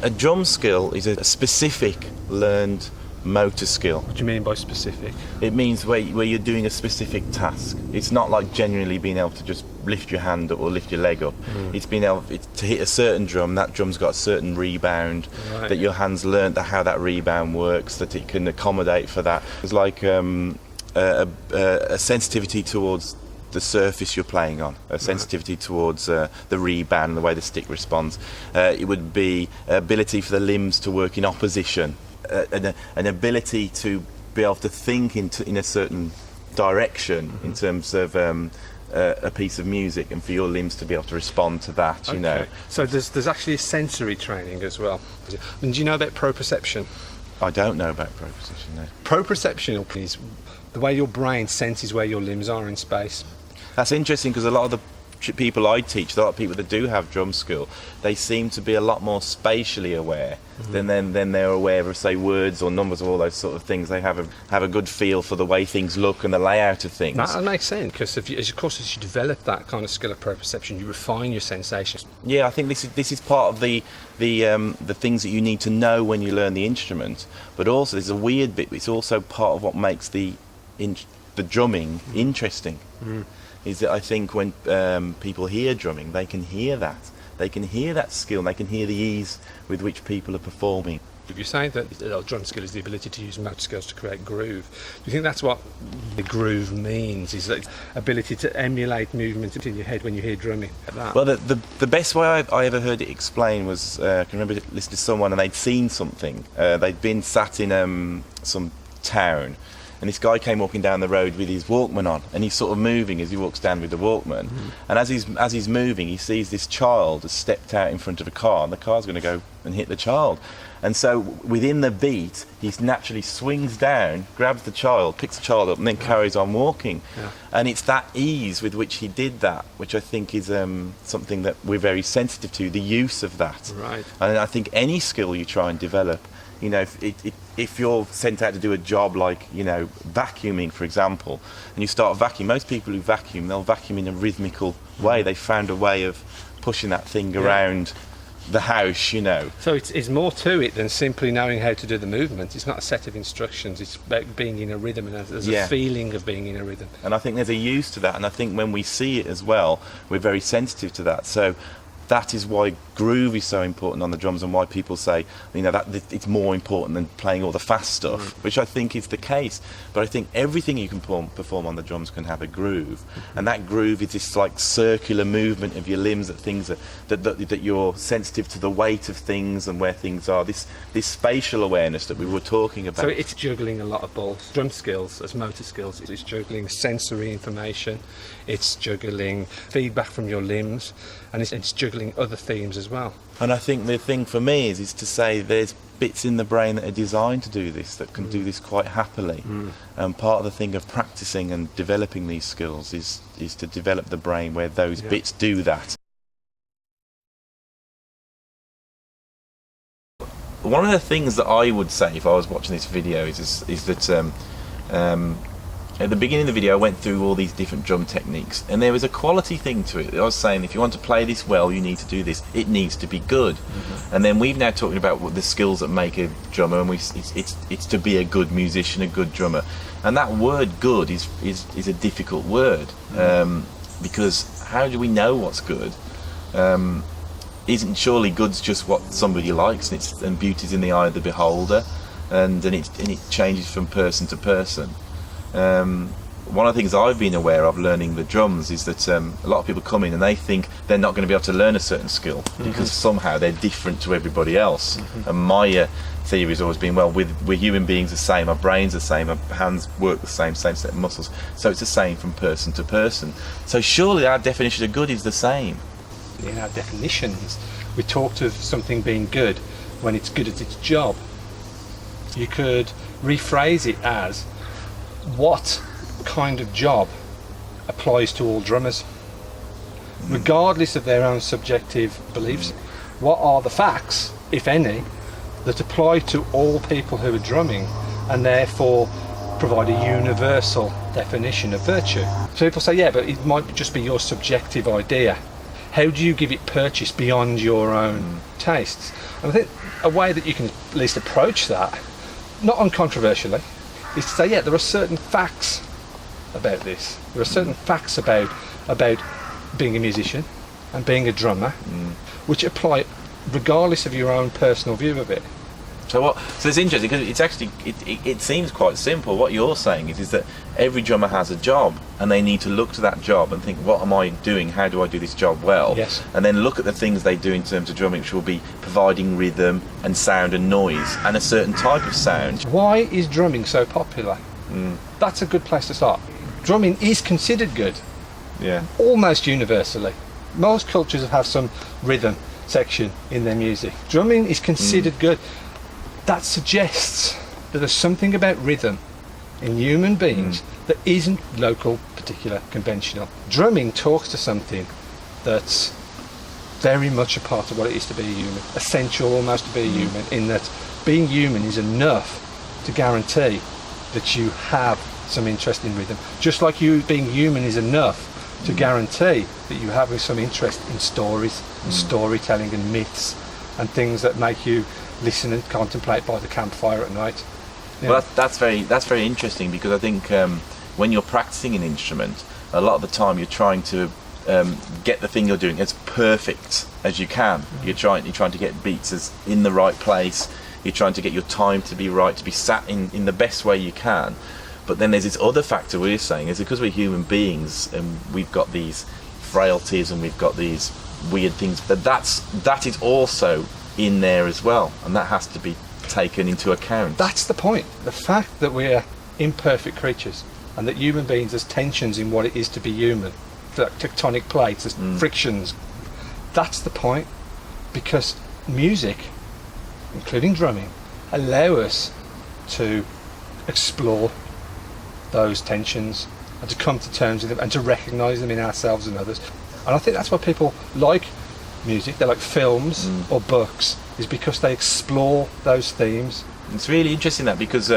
A drum skill is a specific learned motor skill. What do you mean by specific? It means where you're doing a specific task. It's not like generally being able to just lift your hand up or lift your leg up. It's being able to hit a certain drum. That drum's got a certain rebound, that your hands learned how that rebound works, that it can accommodate for that. It's like a sensitivity towards the surface you're playing on, a sensitivity towards the rebound and the way the stick responds. It would be ability for the limbs to work in opposition, an ability to be able to think in a certain direction in terms of a piece of music, and for your limbs to be able to respond to that. You know. So there's actually a sensory training as well. And do you know about proprioception? I don't know about proprioception. No. Proprioception is the way your brain senses where your limbs are in space. That's interesting, because a lot of the people I teach, a lot of people that do have drum skill, they seem to be a lot more spatially aware than they're aware of, say, words or numbers or all those sort of things. They have a good feel for the way things look and the layout of things. That makes sense, because as you develop that kind of skill of proprioception, you refine your sensations. Yeah, I think this is part of the things that you need to know when you learn the instrument. But also, there's a weird bit. It's also part of what makes the drumming interesting. Is that I think when people hear drumming, they can hear that. They can hear that skill, and they can hear the ease with which people are performing. If you're saying that drum skill is the ability to use motor skills to create groove, do you think that's what the groove means? Is that ability to emulate movement in your head when you hear drumming? Like well, the best way I ever heard it explained was, I can remember listening to someone and they'd seen something. They'd been sat in some town, and this guy came walking down the road with his Walkman on, and he's sort of moving as he walks down with the Walkman. And as he's moving, he sees this child has stepped out in front of a car, and the car's going to go and hit the child. And so within the beat, he naturally swings down, grabs the child, picks the child up, and then carries on walking. And it's that ease with which he did that, which I think is something that we're very sensitive to, the use of that. Right. And I think any skill you try and develop, you know, if you're sent out to do a job like, you know, vacuuming, for example, and you start vacuuming, most people who vacuum, they'll vacuum in a rhythmical way. They found a way of pushing that thing around the house, you know. So it's more to it than simply knowing how to do the movement. It's not a set of instructions. It's about being in a rhythm, and there's a feeling of being in a rhythm. And I think there's a use to that, and I think when we see it as well, we're very sensitive to that. So that is why groove is so important on the drums, and why people say, you know, that it's more important than playing all the fast stuff, which I think is the case. But I think everything you can perform on the drums can have a groove, and that groove is this like circular movement of your limbs, that you're sensitive to the weight of things and where things are. This spatial awareness that we were talking about. So it's juggling a lot of balls. Drum skills as motor skills. It's juggling sensory information. It's juggling feedback from your limbs, and it's juggling other themes as well. And I think the thing for me is to say there's bits in the brain that are designed to do this, that can do this quite happily. And part of the thing of practicing and developing these skills is to develop the brain where those bits do that. One of the things that I would say if I was watching this video is that at the beginning of the video I went through all these different drum techniques, and there was a quality thing to it. I was saying, if you want to play this well, you need to do this. It needs to be good. And then we've now talked about what the skills that make a drummer, and it's to be a good musician, a good drummer. And that word "good" is a difficult word, because how do we know what's good? Isn't surely good's just what somebody likes, and beauty's in the eye of the beholder, and it changes from person to person. One of the things I've been aware of learning the drums is that a lot of people come in and they think they're not going to be able to learn a certain skill because somehow they're different to everybody else. And my theory has always been, well, we're human beings the same, our brains the same, our hands work the same set of muscles, so it's the same from person to person. So surely our definition of good is the same. In our definitions, we talked of something being good when it's good at its job. You could rephrase it as, what kind of job applies to all drummers, regardless of their own subjective beliefs? What are the facts, if any, that apply to all people who are drumming, and therefore provide a universal definition of virtue? So people say, yeah, but it might just be your subjective idea. How do you give it purchase beyond your own tastes? And I think a way that you can at least approach that, not uncontroversially, is to say, yeah, there are certain facts about this. There are certain facts about being a musician and being a drummer, which apply regardless of your own personal view of it. So it's interesting because it's actually it seems quite simple. What you're saying is that every drummer has a job, and they need to look to that job and think, what am I doing? How do I do this job well? Yes. And then look at the things they do in terms of drumming, which will be providing rhythm and sound and noise and a certain type of sound. Why is drumming so popular? That's a good place to start. Drumming is considered good, Yeah. almost universally. Most cultures have some rhythm section in their music. Drumming is considered good. That suggests that there's something about rhythm in human beings that isn't local, particular, conventional. Drumming talks to something that's very much a part of what it is to be a human, essential almost to be a human, in that being human is enough to guarantee that you have some interest in rhythm, just like you being human is enough to guarantee that you have some interest in stories and storytelling and myths and things that make you listen and contemplate by the campfire at night. Yeah. Well, that's very interesting, because I think when you're practicing an instrument, a lot of the time you're trying to get the thing you're doing as perfect as you can. You're trying to get beats as in the right place. You're trying to get your time to be right, to be sat in the best way you can. But then there's this other factor we're saying is because we're human beings and we've got these frailties and we've got these weird things, that is also in there as well, and that has to be taken into account. That's the point. The fact that we're imperfect creatures and that human beings, there's tensions in what it is to be human, like tectonic plates, there's frictions. That's the point, because music, including drumming, allow us to explore those tensions and to come to terms with them and to recognise them in ourselves and others. And I think that's why people like music, they like films or books, is because they explore those themes. It's really interesting that, because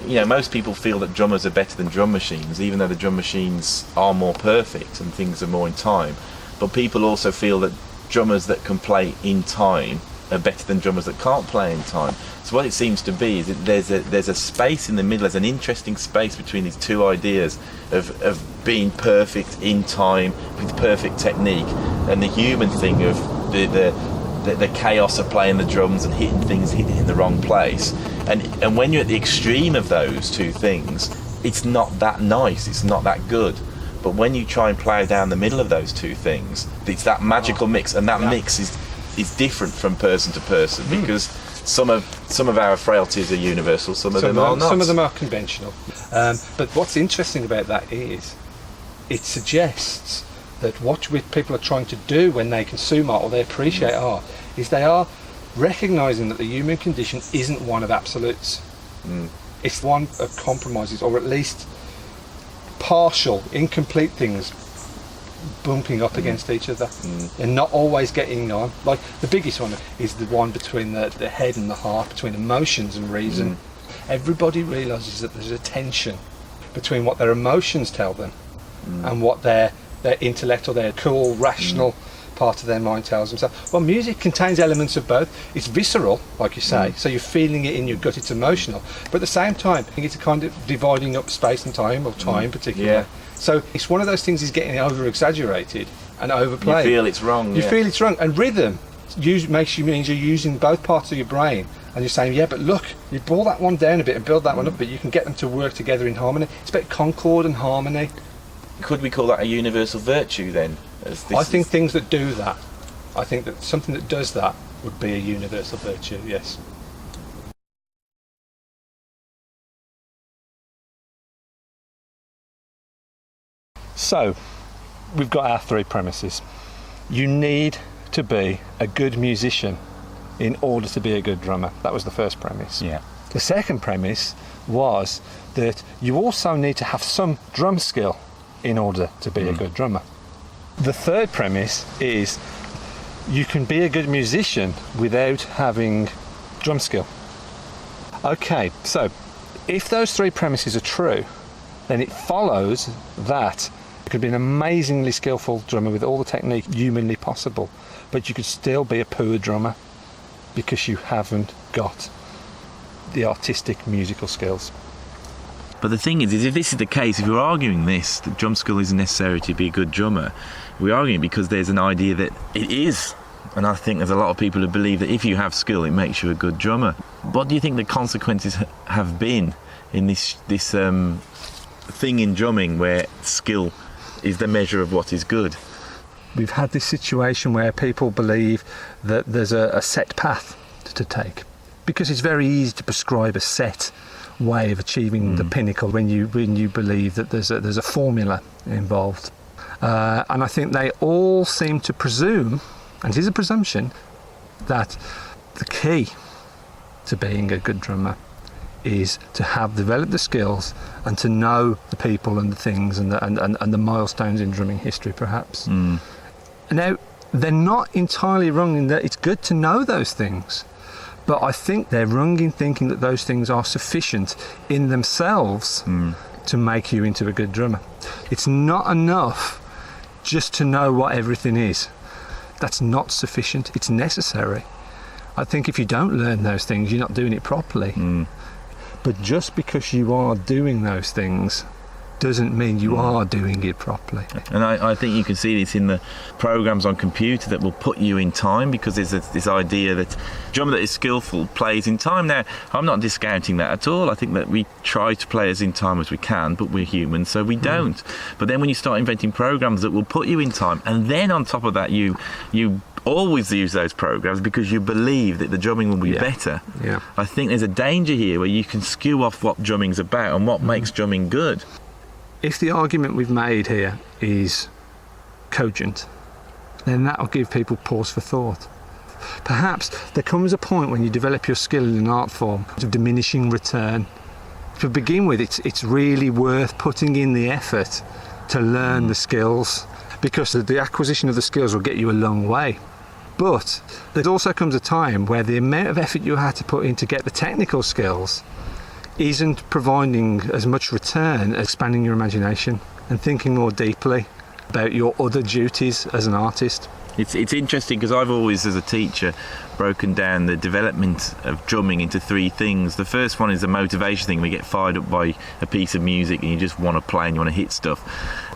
most people feel that drummers are better than drum machines, even though the drum machines are more perfect and things are more in time. But people also feel that drummers that can play in time are better than drummers that can't play in time. So what it seems to be is that there's a space in the middle, there's an interesting space between these two ideas of being perfect in time with perfect technique, and the human thing of the chaos of playing the drums and hitting in the wrong place. And when you're at the extreme of those two things, it's not that nice, it's not that good. But when you try and plough down the middle of those two things, it's that magical mix, and that mix is different from person to person, because some of our frailties are universal, some of them are not. Some of them are conventional. But what's interesting about that is it suggests that what people are trying to do when they consume art or they appreciate art is they are recognising that the human condition isn't one of absolutes. It's one of compromises, or at least partial, incomplete things bumping up against each other and not always getting on. Like the biggest one is the one between the head and the heart, between emotions and reason. Everybody realises that there's a tension between what their emotions tell them and what their intellect or their cool, rational part of their mind tells them. So, well, music contains elements of both. It's visceral, like you say, so you're feeling it in your gut, it's emotional. But at the same time, I think it's a kind of dividing up space and time, or time particularly. Yeah. So it's one of those things is getting over-exaggerated and overplayed. You feel it's wrong. You feel it's wrong. And rhythm means you're using both parts of your brain, and you're saying, yeah, but look, you pull that one down a bit and build that one up, but you can get them to work together in harmony. It's about concord and harmony. Could we call that a universal virtue then? I think things that do that, I think that something that does that would be a universal virtue, yes. So, we've got our three premises. You need to be a good musician in order to be a good drummer. That was the first premise. Yeah. The second premise was that you also need to have some drum skill in order to be a good drummer. The third premise is you can be a good musician without having drum skill. Okay, so if those three premises are true, then it follows that You could be an amazingly skillful drummer with all the technique humanly possible, but you could still be a poor drummer because you haven't got the artistic musical skills. But the thing is if this is the case, if you're arguing this, that drum skill isn't necessary to be a good drummer, we're arguing because there's an idea that it is. And I think there's a lot of people who believe that if you have skill, it makes you a good drummer. What do you think the consequences have been in this thing in drumming where skill is the measure of what is good? We've had this situation where people believe that there's a set path to take, because it's very easy to prescribe a set way of achieving the pinnacle when you believe that there's a formula involved. And I think they all seem to presume, and it is a presumption, that the key to being a good drummer is to have developed the skills and to know the people and the things and the milestones in drumming history, perhaps. Now, they're not entirely wrong in that it's good to know those things, but I think they're wrong in thinking that those things are sufficient in themselves to make you into a good drummer. It's not enough just to know what everything is. That's not sufficient. It's necessary. I think if you don't learn those things, you're not doing it properly. But just because you are doing those things doesn't mean you are doing it properly. And I think you can see this in the programs on computer that will put you in time, because there's this idea that drummer that is skillful plays in time. Now, I'm not discounting that at all. I think that we try to play as in time as we can, but we're human, so we don't. But then when you start inventing programs that will put you in time, and then on top of that you always use those programs because you believe that the drumming will be better. I think there's a danger here where you can skew off what drumming's about and what makes drumming good. If the argument we've made here is cogent, then that will give people pause for thought. Perhaps there comes a point when you develop your skill in an art form of diminishing return. To begin with, it's really worth putting in the effort to learn the skills, because the acquisition of the skills will get you a long way. But there also comes a time where the amount of effort you had to put in to get the technical skills isn't providing as much return as expanding your imagination and thinking more deeply about your other duties as an artist. It's interesting because I've always, as a teacher, broken down the development of drumming into three things. The first one is the motivation thing. We get fired up by a piece of music and you just want to play and you want to hit stuff.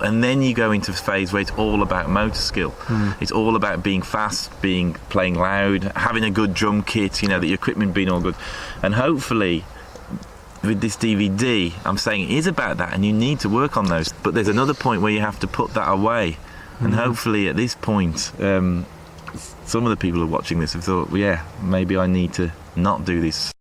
And then you go into a phase where it's all about motor skill. It's all about being fast, playing loud, having a good drum kit, that your equipment being all good. And hopefully with this DVD, I'm saying it is about that and you need to work on those. But there's another point where you have to put that away. And hopefully at this point, some of the people who are watching this have thought, maybe I need to not do this.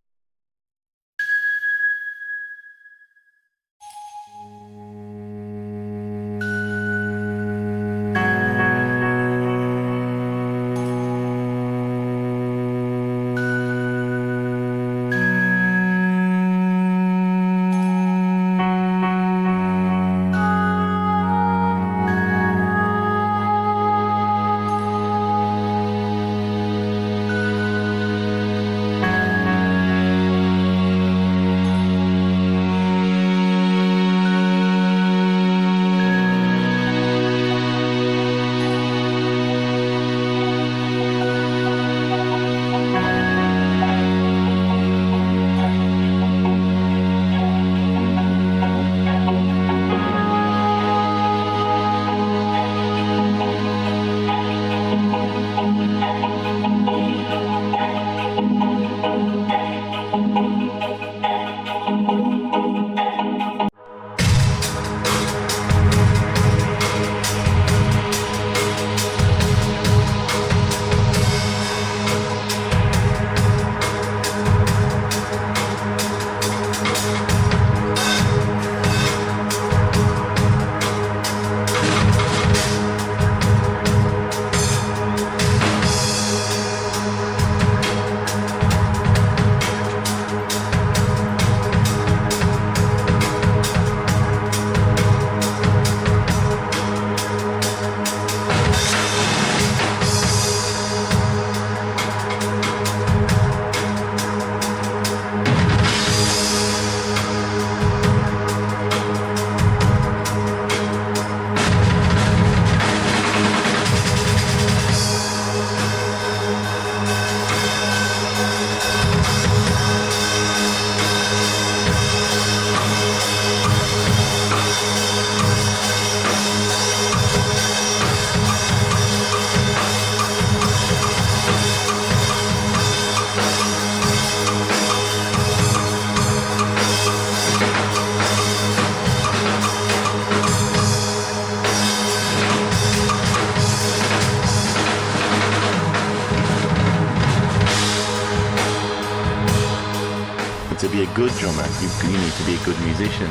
good drummer, you need to be a good musician.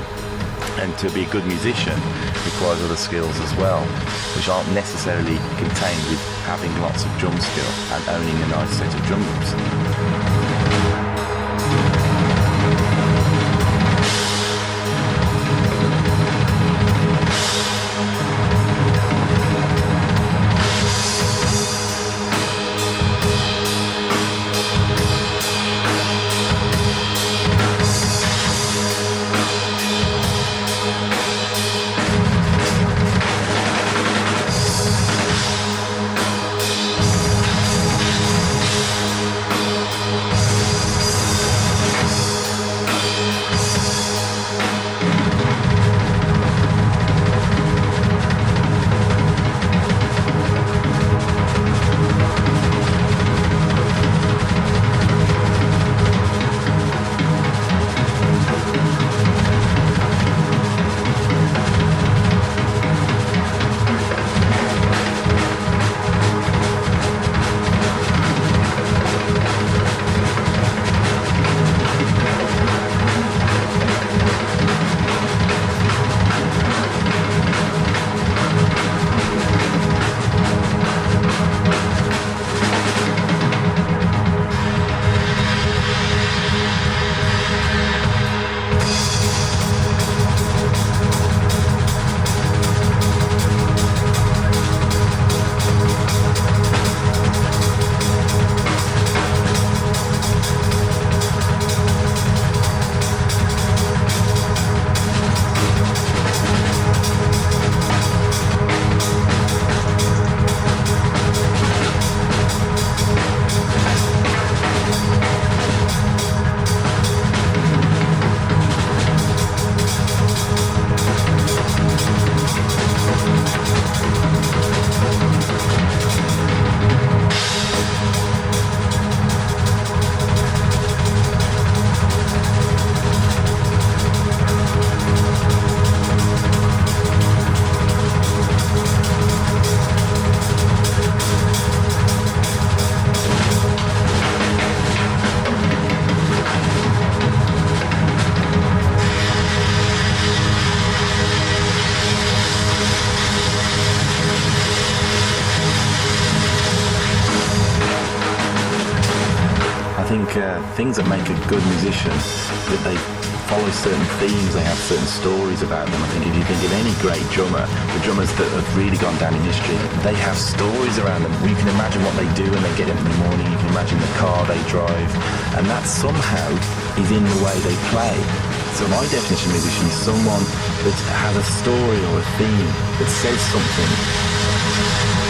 And to be a good musician requires other skills as well, which aren't necessarily contained with having lots of drum skill and owning a nice set of drums. Things that make a good musician, that they follow certain themes, they have certain stories about them. I think if you think of any great drummer, the drummers that have really gone down in history, they have stories around them. You can imagine what they do when they get up in the morning, you can imagine the car they drive, and that somehow is in the way they play. So my definition of musician is someone that has a story or a theme that says something.